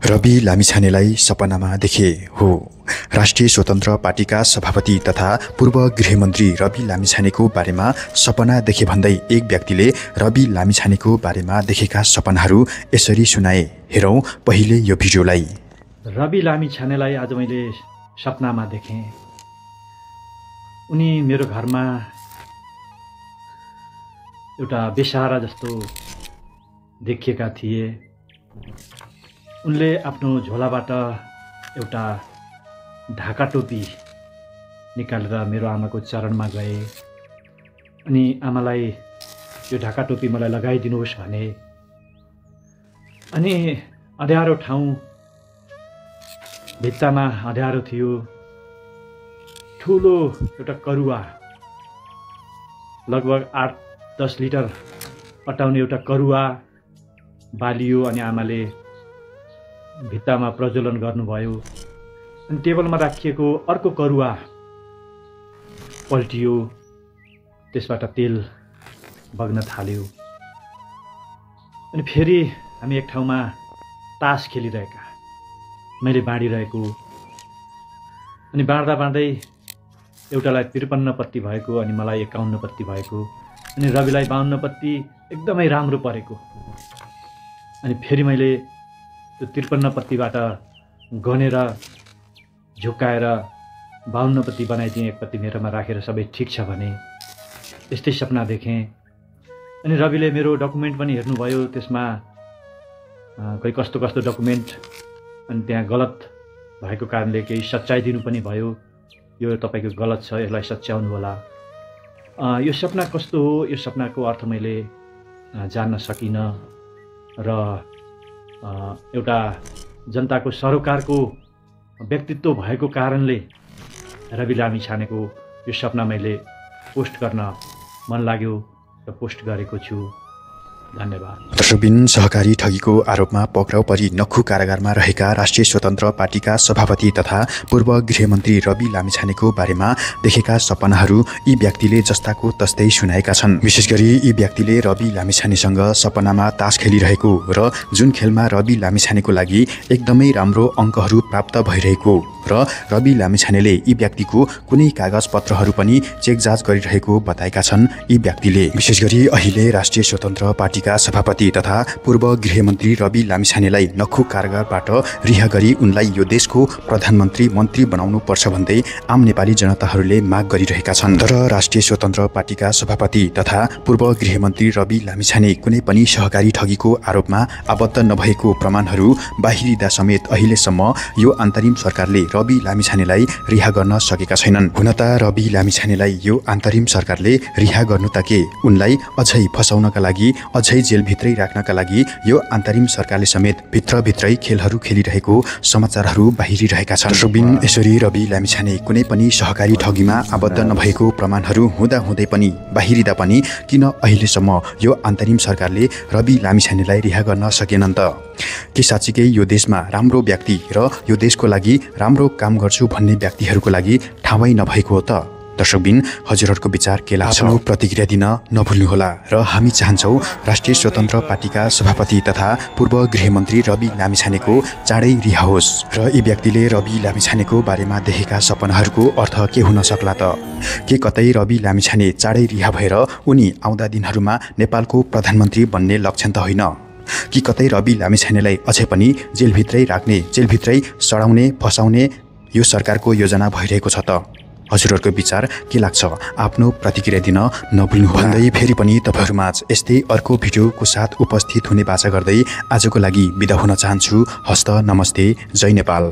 रवि लामिछानेलाई सपनामा देखे हो। राष्ट्रिय स्वतन्त्र पार्टीका सभापति तथा पूर्व गृहमन्त्री रवि लामिछानेको बारेमा सपना देखे भन्दै एक व्यक्तिले रवि लामिछानेको बारेमा देखेका सपनाहरू यसरी सुनाए। हेरौं पहिले यो भिडियोलाई। रवि लामिछानेलाई आज मैले सपनामा देखेँ। उनी मेरो घरमा एउटा बेसारा जस्तो देखिएका थिए। उनले आफ्नो झोलाबाट एउटा ढाका टोपी निकालेर मेरो आमाको चरणमा गए अनि आमालाई यो ढाका टोपी मलाई लगाइदिनुहोस् भने। अनि अँध्यारो ठाउँ, भित्तामा अँध्यारो थियो। ठुलो एउटा करुवा, लगभग 8-10 लिटर अटाउने एउटा करुवा बालियो अनि आमाले भित्तामा प्रज्वलन गर्नुभयो। अनि टेबलमा राखिएको अर्को करुवा पल्टियो, त्यसबाट तेल बग्न थाल्यो। अनि फेरि हामी एक ठाउँमा तास खेलिरहेका, मैले बाँडिरहेको। अनि बाँड्दै एउटालाई 53 पत्ती भएको अनि मलाई 51 पत्ती भएको अनि रविलाई 52 पत्ती एकदमै राम्रो परेको। अनि फेरि मैले त्यो 53 पत्तीबाट गनेर झुक्काएर 52 पत्ती बनाइदिएँ। एक पत्ती मेरोमा राखेर सबै ठिक छ भने। यस्तै सपना देखेँ। अनि रविले मेरो डकुमेन्ट पनि हेर्नुभयो। त्यसमा कोही कस्तो कस्तो डकुमेन्ट अनि त्यहाँ गलत भएको कारणले केही सच्याइदिनु पनि भयो। यो तपाईको गलत छ, यसलाई सच्याउनु होला। यो सपना कस्तो हो, यो सपनाको अर्थ मैले जान्न सकिनँ। र एउटा जनताको सरोकारको व्यक्तित्व भएको कारणले रवि लामिछानेको यो सपना मैले पोस्ट गर्न मन लाग्यो र पोस्ट गरेको छु। धन्यवाद। दर्शकबिन, सहकारी ठगीको आरोपमा पक्राउ परी नक्खु कारागारमा रहेका राष्ट्रिय स्वतन्त्र पार्टीका सभापति तथा पूर्व गृहमन्त्री रवि लामिछानेको बारेमा देखेका सपनाहरू यी व्यक्तिले जस्ताको तस्तै सुनाएका छन्। विशेष गरी यी व्यक्तिले रवि लामिछानेसँग सपनामा तास खेलिरहेको र जुन खेलमा रवि लामिछानेको लागि एकदमै राम्रो अङ्कहरू प्राप्त भइरहेको र रवि लामिछानेले यी व्यक्तिको कुनै कागज पत्रहरू पनि चेक जाँच गरिरहेको बताएका छन् यी व्यक्तिले। विशेष गरी अहिले राष्ट्रिय स्वतन्त्र पार्टीका सभापति तथा पूर्व गृहमन्त्री रवि लामिछानेलाई नक्खु कारागारबाट रिहा गरी उनलाई यो देशको प्रधानमन्त्री मन्त्री बनाउनु पर्छ भन्दै आम नेपाली जनताहरूले माग गरिरहेका छन्। तर राष्ट्रिय स्वतन्त्र पार्टीका सभापति तथा पूर्व गृहमन्त्री रवि लामिछाने कुनै पनि सहकारी ठगीको आरोपमा आबद्ध नभएको प्रमाणहरू बाहिरिँदा समेत अहिलेसम्म यो अन्तरिम सरकारले रवि लामिछानेलाई रिहा गर्न सकेका छैनन्। हुन त रवि लामिछानेलाई यो अन्तरिम सरकारले रिहा गर्नु त के, उनलाई अझै फसाउनका लागि, अझै जेलभित्रै राख्नका लागि यो अन्तरिम सरकारले समेत भित्रभित्रै खेलहरू खेलिरहेको समाचारहरू बाहिरिरहेका छन्। दर्शकबिन, यसरी रवि लामिछाने कुनै पनि सहकारी ठगीमा आबद्ध नभएको प्रमाणहरू हुँदै पनि बाहिरिँदा पनि किन अहिलेसम्म यो अन्तरिम सरकारले रवि लामिछानेलाई रिहा गर्न सकेनन् त? के साँच्चीकै यो देशमा राम्रो व्यक्ति र यो देशको लागि राम्रो काम गर्छु भन्ने व्यक्तिहरूको लागि ठाउँै नभएको हो त? दर्शकबिन, हजुरहरूको विचार के लाग्छ? आफ्नो प्रतिक्रिया दिन नभुल्नुहोला। र हामी चाहन्छौँ राष्ट्रिय स्वतन्त्र पार्टीका सभापति तथा पूर्व गृहमन्त्री रवि लामिछानेको चाँडै रिहा होस्। र यी व्यक्तिले रवि लामिछानेको बारेमा देखेका सपनाहरूको अर्थ के हुन सक्ला त? के कतै रवि लामिछाने चाँडै रिहा भएर उनी आउँदा दिनहरूमा नेपालको प्रधानमन्त्री बन्ने लक्षण त होइन? कि कतै रवि लामिछानेलाई अझै पनि जेलभित्रै राख्ने, जेलभित्रै सडाउने, फसाउने यो सरकारको योजना भइरहेको छ त? हजुरहरूको विचार के लाग्छ? आफ्नो प्रतिक्रिया दिन नभुल्नुहोला। भन्दै फेरि पनि तपाईहरुमाझ यस्तै अर्को भिडियोको साथ उपस्थित हुने बाचा गर्दै आजको लागि बिदा हुन चाहन्छु। हस्त नमस्ते, जय नेपाल।